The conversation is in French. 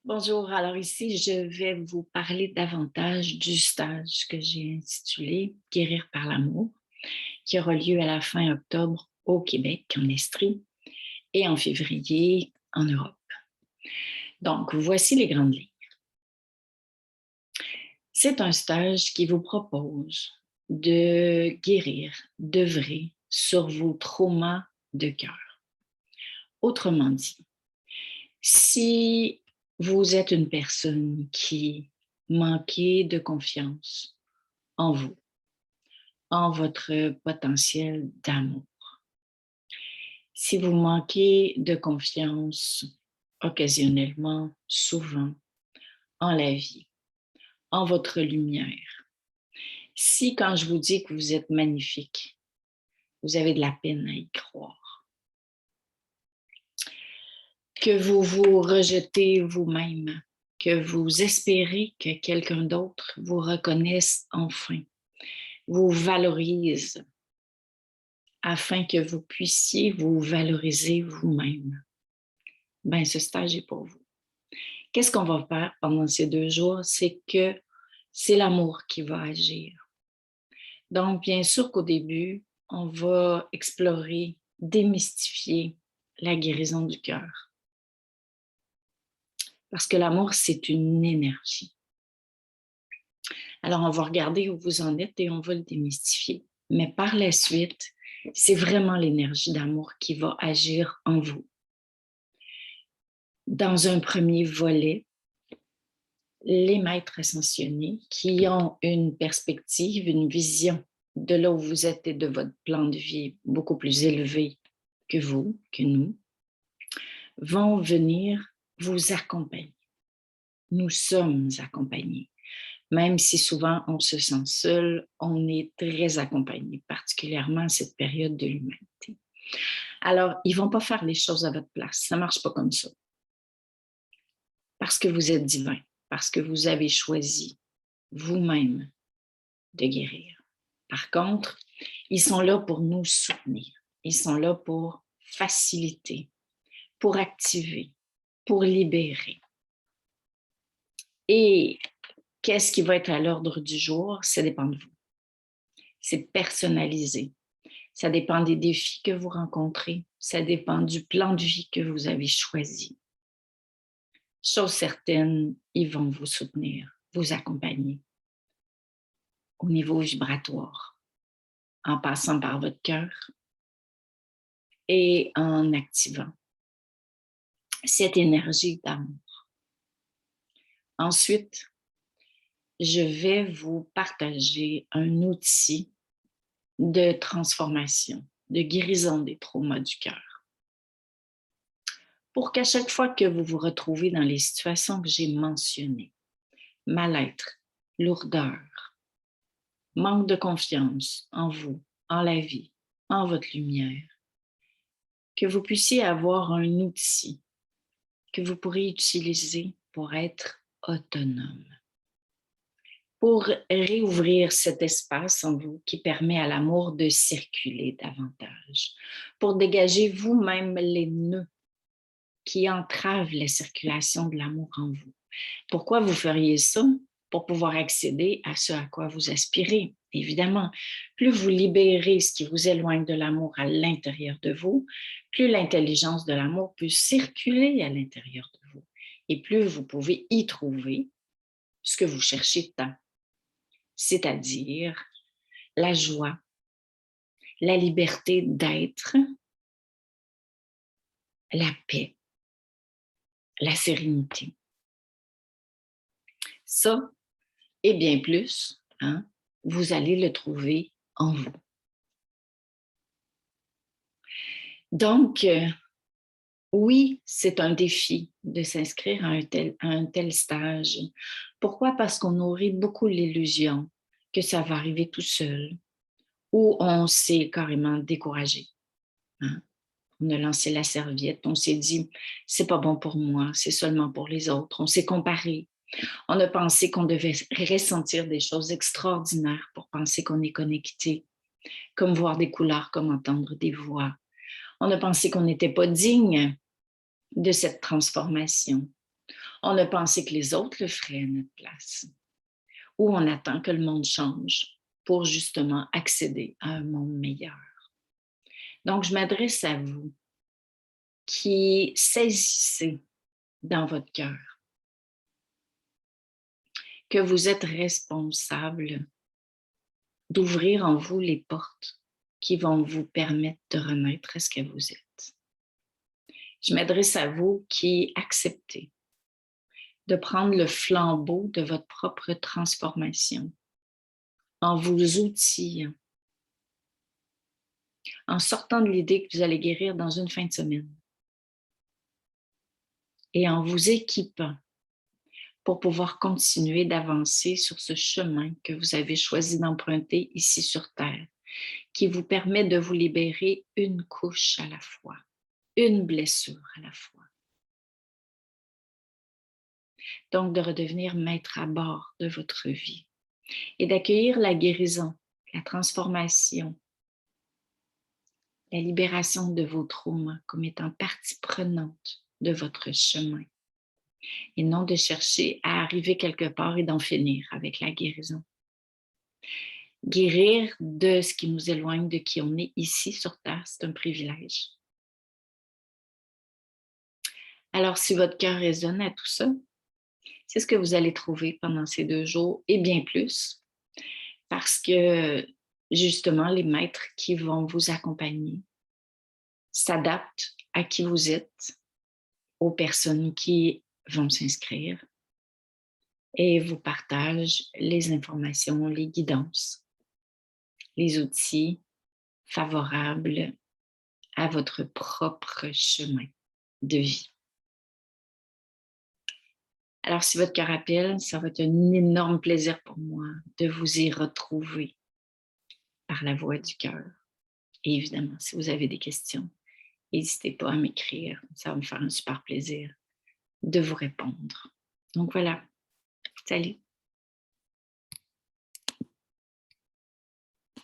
Bonjour, alors ici, je vais vous parler davantage du stage que j'ai intitulé Guérir par l'amour, qui aura lieu à la fin octobre au Québec, en Estrie, et en février en Europe. Donc, voici les grandes lignes. C'est un stage qui vous propose de guérir, d'œuvrer sur vos traumas de cœur. Autrement dit, si vous êtes une personne qui manquait de confiance en vous, en votre potentiel d'amour. Si vous manquez de confiance occasionnellement, souvent, en la vie, en votre lumière, si quand je vous dis que vous êtes magnifique, vous avez de la peine à y croire, que vous vous rejetez vous-même, que vous espérez que quelqu'un d'autre vous reconnaisse enfin, vous valorise, afin que vous puissiez vous valoriser vous-même. Ben, ce stage est pour vous. Qu'est-ce qu'on va faire pendant ces 2 jours? C'est que c'est l'amour qui va agir. Donc, bien sûr qu'au début, on va explorer, démystifier la guérison du cœur. Parce que l'amour, c'est une énergie. Alors, on va regarder où vous en êtes et on va le démystifier. Mais par la suite, c'est vraiment l'énergie d'amour qui va agir en vous. Dans un premier volet, les maîtres ascensionnés qui ont une perspective, une vision de là où vous êtes et de votre plan de vie beaucoup plus élevé que vous, que nous, vont venir vous accompagner. Nous sommes accompagnés. Même si souvent on se sent seul, on est très accompagné, particulièrement à cette période de l'humanité. Alors, ils ne vont pas faire les choses à votre place. Ça ne marche pas comme ça. Parce que vous êtes divin, parce que vous avez choisi vous-même de guérir. Par contre, ils sont là pour nous soutenir. Ils sont là pour faciliter, pour activer, pour libérer. Et qu'est-ce qui va être à l'ordre du jour? Ça dépend de vous. C'est personnalisé. Ça dépend des défis que vous rencontrez. Ça dépend du plan de vie que vous avez choisi. Chose certaine, ils vont vous soutenir, vous accompagner au niveau vibratoire, en passant par votre cœur et en activant cette énergie d'amour. Ensuite, je vais vous partager un outil de transformation, de guérison des traumas du cœur. Pour qu'à chaque fois que vous vous retrouvez dans les situations que j'ai mentionnées, mal-être, lourdeur, manque de confiance en vous, en la vie, en votre lumière, que vous puissiez avoir un outil que vous pourrez utiliser pour être autonome, pour réouvrir cet espace en vous qui permet à l'amour de circuler davantage, pour dégager vous-même les nœuds qui entravent la circulation de l'amour en vous. Pourquoi vous feriez ça? Pour pouvoir accéder à ce à quoi vous aspirez. Évidemment, plus vous libérez ce qui vous éloigne de l'amour à l'intérieur de vous, plus l'intelligence de l'amour peut circuler à l'intérieur de vous et plus vous pouvez y trouver ce que vous cherchez tant, c'est-à-dire la joie, la liberté d'être, la paix, la sérénité. Ça, et bien plus, hein, vous allez le trouver en vous. Donc, oui, c'est un défi de s'inscrire à un tel stage. Pourquoi? Parce qu'on nourrit beaucoup l'illusion que ça va arriver tout seul ou on s'est carrément découragé. Hein? On a lancé la serviette, on s'est dit « c'est pas bon pour moi, c'est seulement pour les autres ». On s'est comparé. On a pensé qu'on devait ressentir des choses extraordinaires pour penser qu'on est connecté, comme voir des couleurs, comme entendre des voix. On a pensé qu'on n'était pas digne de cette transformation. On a pensé que les autres le feraient à notre place. Ou on attend que le monde change pour justement accéder à un monde meilleur. Donc, je m'adresse à vous qui saisissez dans votre cœur que vous êtes responsable d'ouvrir en vous les portes qui vont vous permettre de renaître à ce que vous êtes. Je m'adresse à vous qui acceptez de prendre le flambeau de votre propre transformation en vous outillant, en sortant de l'idée que vous allez guérir dans une fin de semaine et en vous équipant pour pouvoir continuer d'avancer sur ce chemin que vous avez choisi d'emprunter ici sur Terre, qui vous permet de vous libérer une couche à la fois, une blessure à la fois. Donc, de redevenir maître à bord de votre vie et d'accueillir la guérison, la transformation, la libération de vos traumas comme étant partie prenante de votre chemin et non de chercher à arriver quelque part et d'en finir avec la guérison. Guérir de ce qui nous éloigne de qui on est ici sur Terre, c'est un privilège. Alors, si votre cœur résonne à tout ça, c'est ce que vous allez trouver pendant ces 2 jours et bien plus, parce que justement, les maîtres qui vont vous accompagner s'adaptent à qui vous êtes, aux personnes qui vont s'inscrire et vous partagent les informations, les guidances, les outils favorables à votre propre chemin de vie. Alors, si votre cœur appelle, ça va être un énorme plaisir pour moi de vous y retrouver par la voix du cœur. Et évidemment, si vous avez des questions, n'hésitez pas à m'écrire. Ça va me faire un super plaisir de vous répondre. Donc voilà, salut!